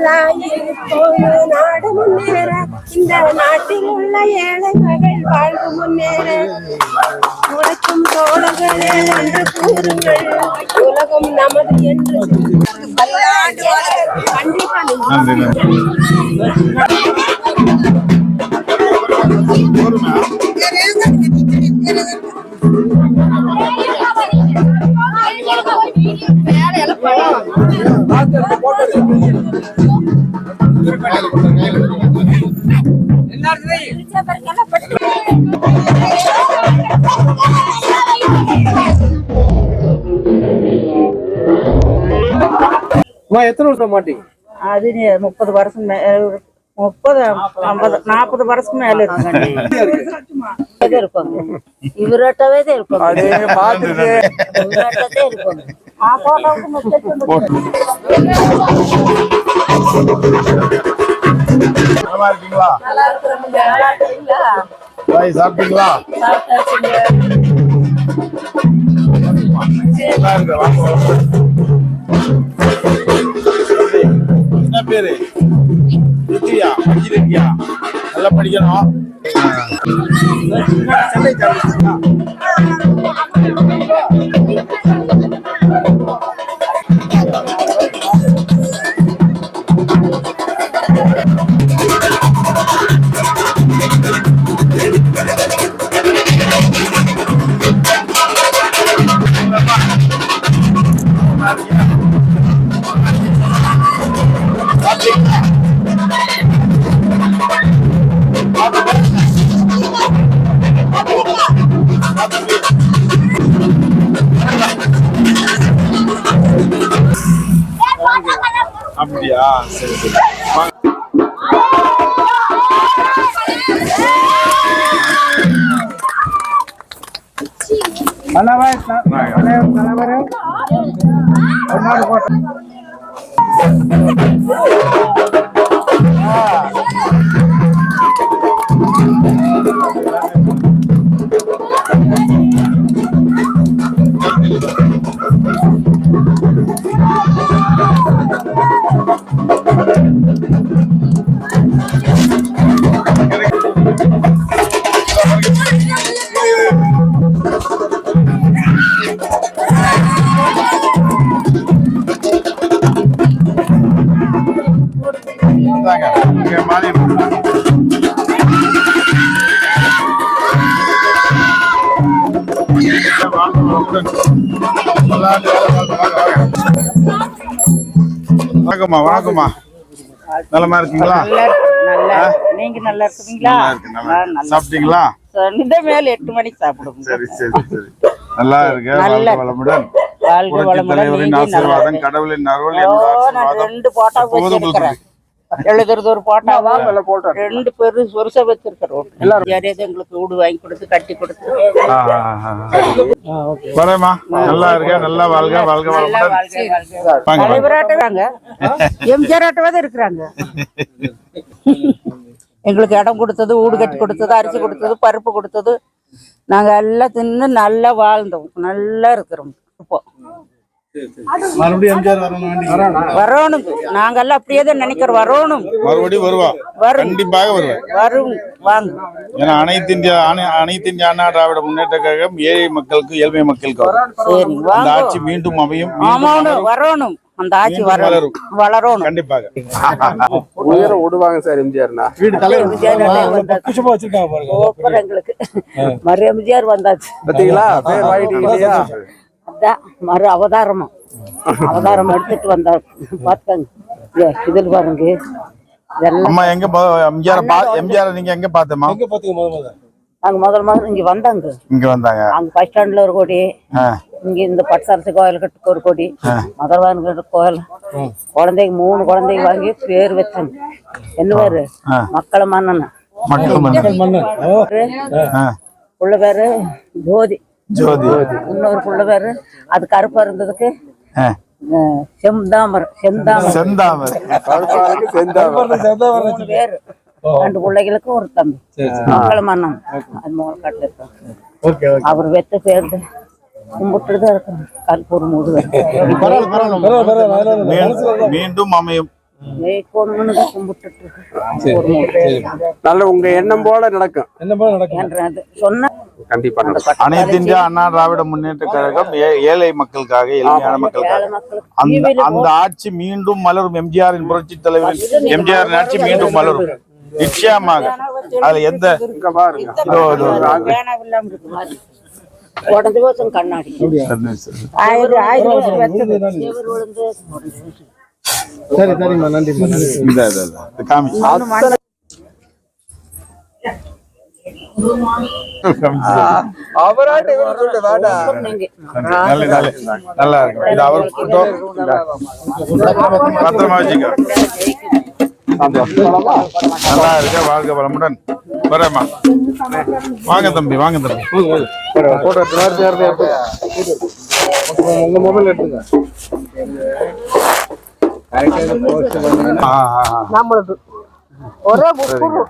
நாடு முன்னேற இந்த நாட்டில் உள்ள ஏழை மகள் வாழ்வு முன்னேற உழைக்கும் தோழர்களே என்று கூறுங்கள் உலகம் நமது என்று கண்டிப்பா எத்தனை வருஷம் மாட்டீங்க? அது 30 வருஷம் 30 50 40 வருஷம் மேல இருப்பாங்க. இவரட்டவே இருப்பாங்க. சாப்பிட்டீங்களா? என்ன பேரு? நல்லா படிக்கணும். அப்படியா? சரி சரி. வணக்கம்மா. வணக்கம்மா. நலமா இருக்கீங்களா? நீங்க நல்லா இருக்கீங்களா? சாப்பிட்டீங்களா? இந்த மேல 8 மணிக்கு சாப்பிடுவோம். சரி சரி சரி. நல்லா இருக்கு. வளமுடன். தலைவரின் ஆசீர்வாதம், கடவுளின் அருள், ரெண்டு போட்டா வச்சிருக்கிறேன். எழுதுறது ஒரு போட்டாவா 2 பேரு சொருச வச்சிருக்கிறோம். எல்லாரும் எங்களுக்கு வீடு வாங்கி கொடுத்து கட்டி கொடுத்து வரேம்மா. நல்லா இருக்க. நல்லா வாழ்க. வாழ்க வளமுடன். தலைவராட்டுவாங்க, எம்ஜிஆர் ஆட்டவாதான் இருக்கிறாங்க. எங்களுக்கு இடம் கொடுத்தது, வீடு கட்டி கொடுத்தது, அரிசி கொடுத்தது, பருப்பு கொடுத்தது. நாங்க எல்லாம் தின்னு நல்லா வாழ்ந்தோம். நல்லா இருக்கிறோம். இப்போ வரணும். நாங்க எல்லாம் அப்படியேதான் நினைக்கிறோம். வரணும். மறுபடியும் வருவா. கண்டிப்பாக வருவேன். வரும். வாங்க. ஏன்னா அனைத்து இந்திய அண்ணா திராவிட முன்னேற்ற கழகம் ஏழை மக்களுக்கு, ஏழ்மை மக்களுக்கு அந்த ஆட்சி மீண்டும் அமையும். வரணும். அந்த ஆட்சி வளரும். கண்டிப்பாக உயரம் விடுவாங்க சார். எம்ஜிஆர்னா வீடு எங்களுக்கு மறு எம்ஜிஆர் வந்தாச்சு. பாத்தீங்களா? பேர் வாங்கிட்டீங்க இல்லையா? அதான் மறு அவதாரம் எடுத்துட்டு வந்தாரு. பாத்துக்காங்க இதில் பாருங்க. அம்மா எங்க எம்ஜிஆர் நீங்க எங்க பாத்தமா? நாங்க முதல் இங்க வந்தாங்க. அங்க பஸ் ஸ்டாண்ட்ல ஒரு கோடி, இங்க இந்த பட்சாரசி கோயில் கட்டுக்கு ஒரு கோடி, மதர்வான் கோயில் குழந்தைக்கு 3 குழந்தைக்கு வாங்கி பேர் வச்சாங்க. என்ன பேரு? மக்கள் மன்னன். புள்ள பேரு ஜோதி. இன்னொரு புள்ள பேரு அது கருப்பா இருந்ததுக்கு செந்தாமர். பேரு 2 பிள்ளைகளுக்கு ஒரு தம்பி. மக்கள் மன்னன். அது மூணு கட்டு அவர் வெத்த சேர்ந்து கும்பிட்டுதான் இருக்கிறோம். கற்பூர் மூடு மீண்டும் அமையும். ஜெயிக்கணும்னு தான் கும்பிட்டுட்டு நல்ல உங்க எண்ணம் போல நடக்கும். இருக்கேன். சொன்ன கண்டிப்பா நடக்கும். அனைத்து இந்திய அண்ணா திராவிட முன்னேற்ற கழகம் ஏழை மக்களுக்காக, எளிமையான மக்களுக்காக அந்த ஆட்சி மீண்டும் மலரும். எம்ஜிஆரின் புரட்சி தலைவர் எம்ஜிஆரின் ஆட்சி மீண்டும் மலரும் நிச்சயமாக. அதுல எந்த உடஞ்ச வருஷம் கண்ணாடி 1000 வருஷம் சரி சரிம்மா, நன்றிம்மா. அவராட்ட நல்லா இருக்கு. இது அவர் பத்திரமா வச்சுக்க. நல்லா இருக்க, வாழ்க வளமுடன். வரேம்மா, வாங்க தம்பி, வாங்க தம்பி. உங்க மொபைல் எடுத்துங்க. நம்மளது ஒரே முக்குரு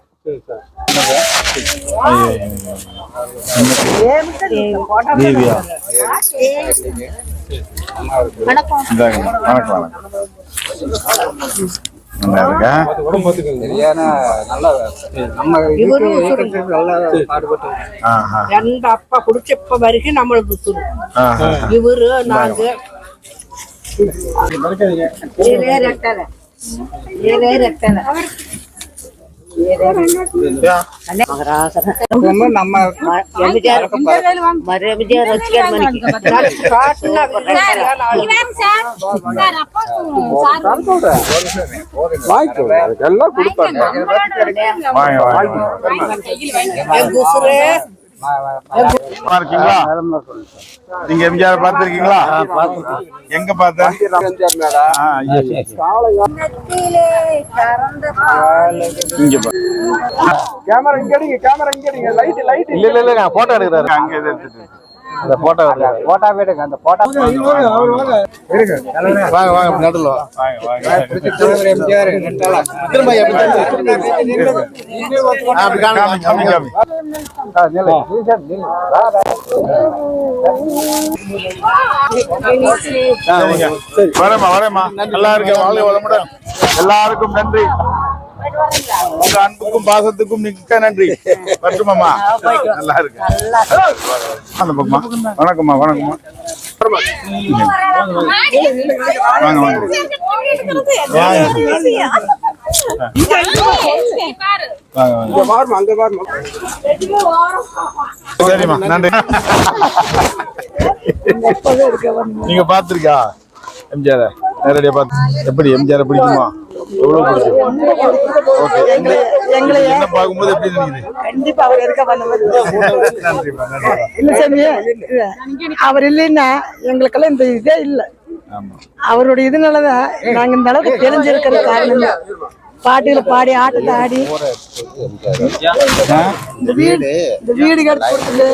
தேவியா, வணக்கம். வணக்கம். ரெண்டு அப்பா குடிச்ச இப்ப வரைக்கும் நம்மளுக்கு இவரு நாங்க எல்லாம் கொடுப்பாங்க. இருக்கீங்களா? நீங்க எம்ஜிஆர் பார்த்திருக்கீங்களா? எங்க பார்த்த? கேமரா இங்க அடிங்க, கேமரா இங்க அடிங்க. லைட் லைட் இல்ல இல்ல, நான் போட்டோ எடுக்கறாரு. அங்க எடுத்துட்டு அந்த போட்டோ போட்டோ எடுங்க. அந்த போட்டோ இருங்க. வாங்க வாங்க, நடுல வாங்க. எம்ஜிஆர் ரெண்டால திரும்ப அப்படி காமி. வரேம்மா, வரேம்மா. நல்லா இருக்க, வாழ்க வளமுடன். எல்லாருக்கும் நன்றி. உங்க அன்புக்கும் பாசத்துக்கும் மிக்க நன்றி. வரட்டுமாம்மா? நல்லா இருக்கு. அந்த பக்கமா. வணக்கம்மா, வணக்கம்மா. வாங்க வாங்க. சரிம்மா, நன்றி. நீங்க பாத்திருக்கா எம்ஜிஆர்? நேரடியா பார்த்து எப்படி எம்ஜிஆர் பிடிக்குமா? எவ்வளவு பிடிக்கும்? ஓகே, என்ன பார்க்கும்போது எப்படி நினைக்குது? கண்டிப்பா அவர் இருக்க நன்றிம்மா, நன்றி. இல்ல சாமி, அவர் இல்லைன்னா எங்களுக்கெல்லாம் இந்த இதே இல்ல. அவருடைய இதனாலதான் நாங்க இந்த அளவுக்கு தெரிஞ்சிருக்கிற காரணம். பாட்டுகளை பாடி, ஆட்டத்தை ஆடி, இந்த வீடு கட்டி கொடுத்தது,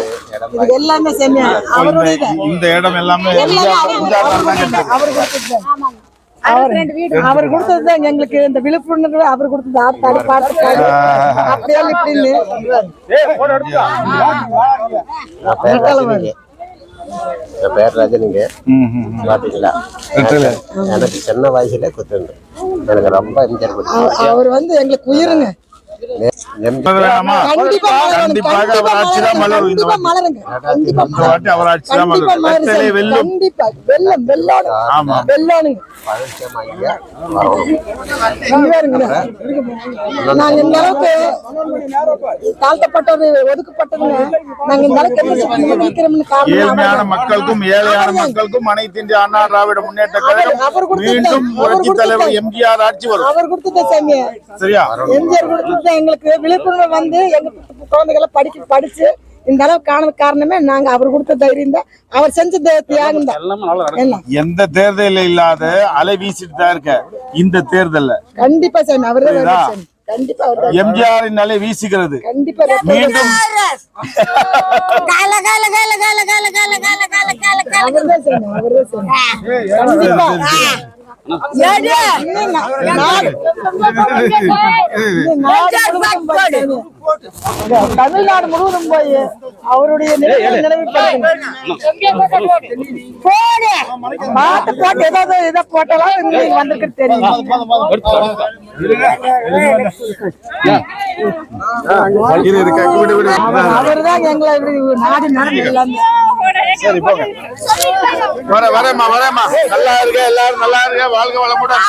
இது எல்லாமே சாமி அவருடைய. இந்த இடம் எல்லாமே அவர் கொடுத்ததுதான் எங்களுக்கு. இந்த விழுப்புணர்வு அவர் கொடுத்தது. ஆட்டாடி பாட்டு பாடி அப்படியே இப்படின்னு என் பேர் ரஜினிங்க. பாத்தீங்களா, எனக்கு சின்ன வயசுல குத்துண்டு. எனக்கு ரொம்ப எம்ஜிஆர் பிடிக்கும். அவர் வந்து எங்களுக்கு உயிருங்க. கண்டிப்பாக அவர் ஆட்சிதான் மலரும். இந்த வாட்டி அவர் ஆட்சிதான் மலரும். வெல்லும். கண்டிப்பா வெல்லம் வெல்லோடும். ஆமா, வெல்லோனுங்க. நாங்க இந்த அளவுக்கு தாழ்த்தப்பட்டது, ஒதுக்கப்பட்டதுங்க. நாங்க இந்த அளவுக்கு ஏழ்மையான மக்களுக்கும் ஏழையான மக்களுக்கும் அனைத்து இந்திய அண்ணா திராவிட முன்னேற்ற கழகம் மீண்டும் புரட்சி தலைவர் எம்ஜிஆர் ஆட்சி வரும். அவர் கொடுத்தத சாமி. சரியா? எம்ஜிஆர் கொடுத்தது எங்களுக்கு விழிப்புணர்வு வந்து எங்க குழந்தைகளை படிச்சு இந்த அளவுக்கு காரண காரணமே நாங்க அவர் கொடுத்த தைரியம் தான். அவர் செஞ்ச தியாகம் தான். எந்த தேர்தலில் இல்லாத அலை வீசிட்டு தான் இருக்க இந்த தேர்தல்ல. கண்டிப்பா சாமி அவர்தான். கண்டிப்பா எம்ஜிஆரின் அலை வீசுகிறது. கண்டிப்பா மீண்டும் தமிழ்நாடு முழுவதும் போய் அவருடைய நினைவு பாட்டு போட்டு ஏதாவது இதை போட்டாலும் நீங்க வந்திருக்கு தெரியும். அவர்தான் எங்களை நாடு நடந்து சரி போங்க. வரேம்மா நல்லா இருக்க, எல்லாரும் நல்லா இருக்க, வாழ்க வளமுடன்.